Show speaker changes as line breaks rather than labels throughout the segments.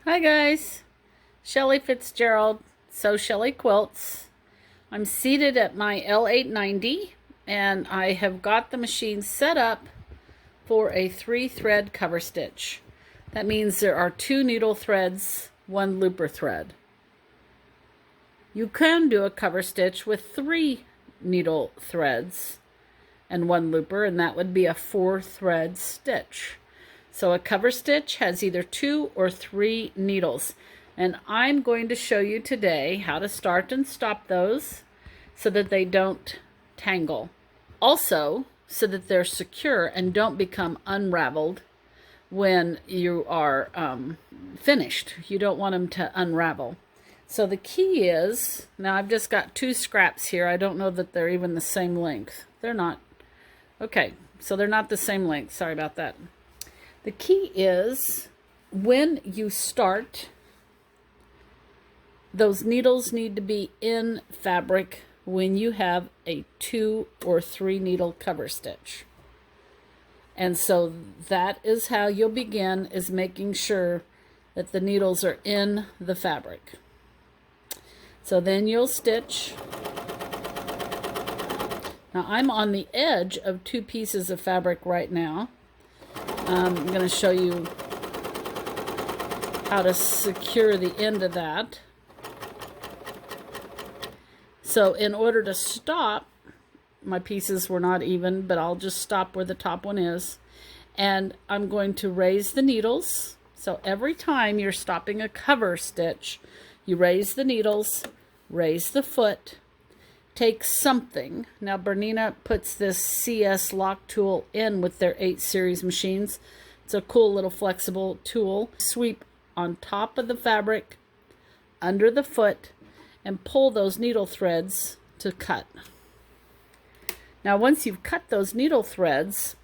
Hi guys, Shelly Fitzgerald, Sew Shelly Quilts. I'm seated at my L890 and I have got the machine set up for a 3-thread cover stitch. That means there are 2 needle threads, 1 looper thread. You can do a cover stitch with 3 needle threads and 1 looper, and that would be a 4-thread stitch. So a cover stitch has either 2 or 3 needles. And I'm going to show you today how to start and stop those so that they don't tangle. Also, so that they're secure and don't become unraveled when you are finished. You don't want them to unravel. So the key is, now I've just got 2 scraps here. I don't know that they're even the same length. They're not. Okay, so they're not the same length. Sorry about that. The key is when you start, those needles need to be in fabric when you have a 2 or 3 needle cover stitch. And so that is how you'll begin, is making sure that the needles are in the fabric. So then you'll stitch. Now I'm on the edge of 2 pieces of fabric right now. I'm going to show you how to secure the end of that. So in order to stop, my pieces were not even, but I'll just stop where the top one is. And I'm going to raise the needles. So every time you're stopping a cover stitch, you raise the needles, raise the foot, take something. Now Bernina puts this CS lock tool in with their 8 series machines. It's a cool little flexible tool. Sweep on top of the fabric, under the foot, and pull those needle threads to cut. Now once you've cut those needle threads,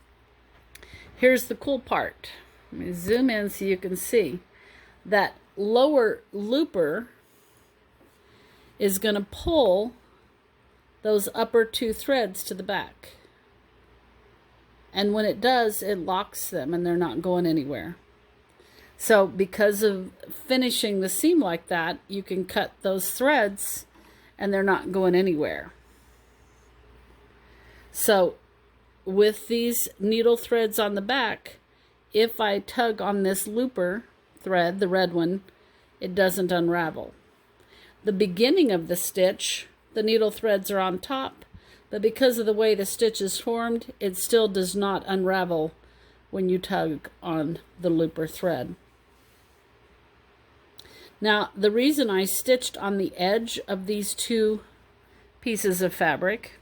here's the cool part. Let me zoom in so you can see. That lower looper is going to pull those upper 2 threads to the back. And when it does, it locks them and they're not going anywhere. So because of finishing the seam like that, you can cut those threads and they're not going anywhere. So with these needle threads on the back, if I tug on this looper thread, the red one, it doesn't unravel. The beginning of the stitch, the needle threads are on top, but because of the way the stitch is formed, it still does not unravel when you tug on the looper thread. Now, the reason I stitched on the edge of these 2 pieces of fabric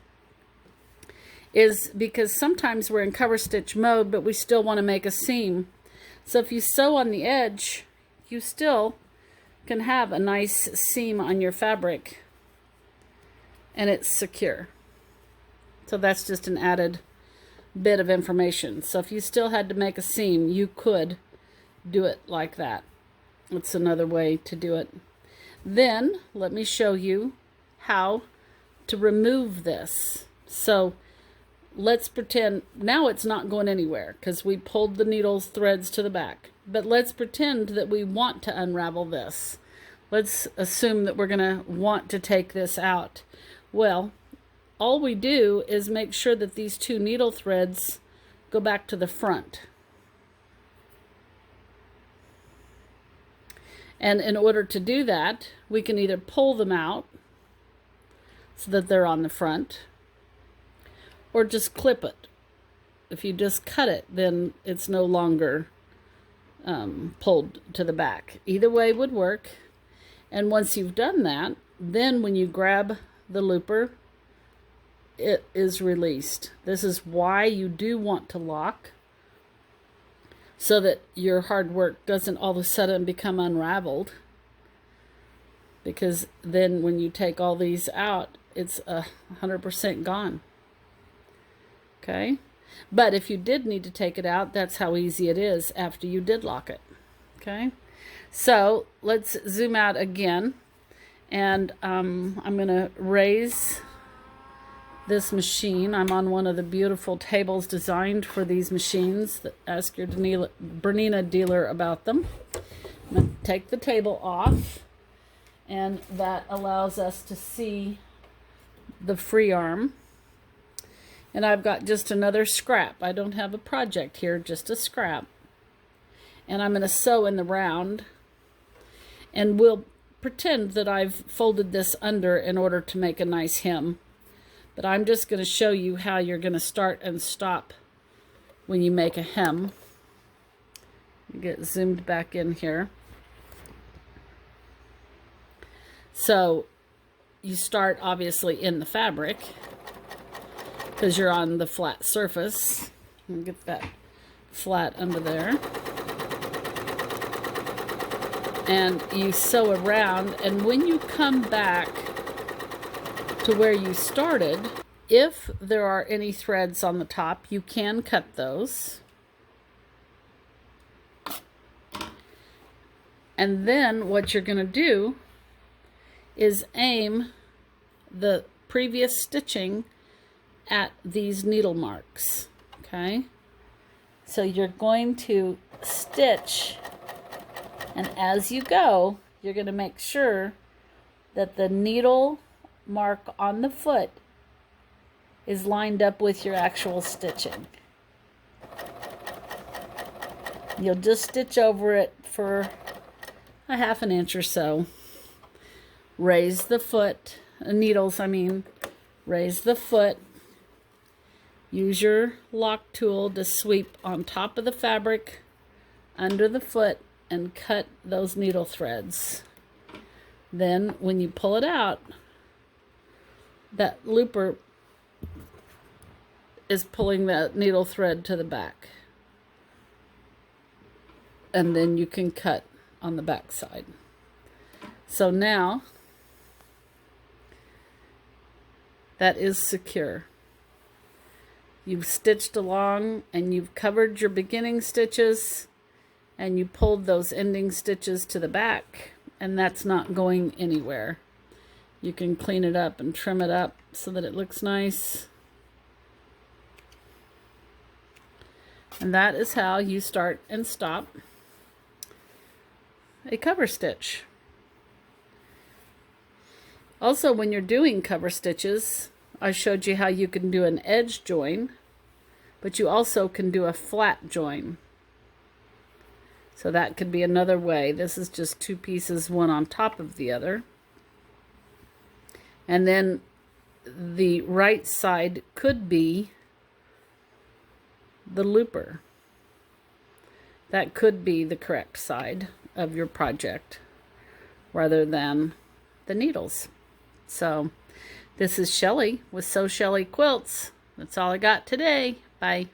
is because sometimes we're in cover stitch mode, but we still want to make a seam. So if you sew on the edge, you still can have a nice seam on your fabric and it's secure. So that's just an added bit of information. So if you still had to make a seam, you could do it like that. It's another way to do it. Then let me show you how to remove this. So let's pretend now it's not going anywhere because we pulled the needle threads to the back. But let's pretend that we want to unravel this. Let's assume that we're going to want to take this out. Well, all we do is make sure that these 2 needle threads go back to the front. And in order to do that, we can either pull them out so that they're on the front, or just clip it. If you just cut it, then it's no longer pulled to the back. Either way would work. And once you've done that, then when you grab the looper, it is released. This is why you do want to lock, so that your hard work doesn't all of a sudden become unraveled. Because then when you take all these out, it's 100% gone. Okay? But if you did need to take it out, that's how easy it is after you did lock it. Okay? So let's zoom out again. And I'm going to raise this machine. I'm on one of the beautiful tables designed for these machines. Ask your Bernina dealer about them. I'm going to take the table off, and that allows us to see the free arm. And I've got just another scrap. I don't have a project here, just a scrap. And I'm going to sew in the round, and we'll pretend that I've folded this under in order to make a nice hem. But I'm just going to show you how you're going to start and stop when you make a hem. Get zoomed back in here. So you start obviously in the fabric because you're on the flat surface. Get that flat under there. And you sew around, and when you come back to where you started, if there are any threads on the top, you can cut those. And then what you're going to do is aim the previous stitching at these needle marks, okay? So you're going to stitch, and as you go, you're going to make sure that the needle mark on the foot is lined up with your actual stitching. You'll just stitch over it for a half an inch or so. Raise the foot, needles, I mean, raise the foot. Use your lock tool to sweep on top of the fabric, under the foot, and cut those needle threads. Then when you pull it out, that looper is pulling that needle thread to the back. And then you can cut on the back side. So now that is secure. You've stitched along and you've covered your beginning stitches, and you pulled those ending stitches to the back, and that's not going anywhere. You can clean it up and trim it up so that it looks nice. And that is how you start and stop a cover stitch. Also, when you're doing cover stitches, I showed you how you can do an edge join, but you also can do a flat join. So that could be another way. This is just two pieces, one on top of the other. And then the right side could be the looper. That could be the correct side of your project rather than the needles. So this is Shelly with Sew Shelly Quilts. That's all I got today. Bye.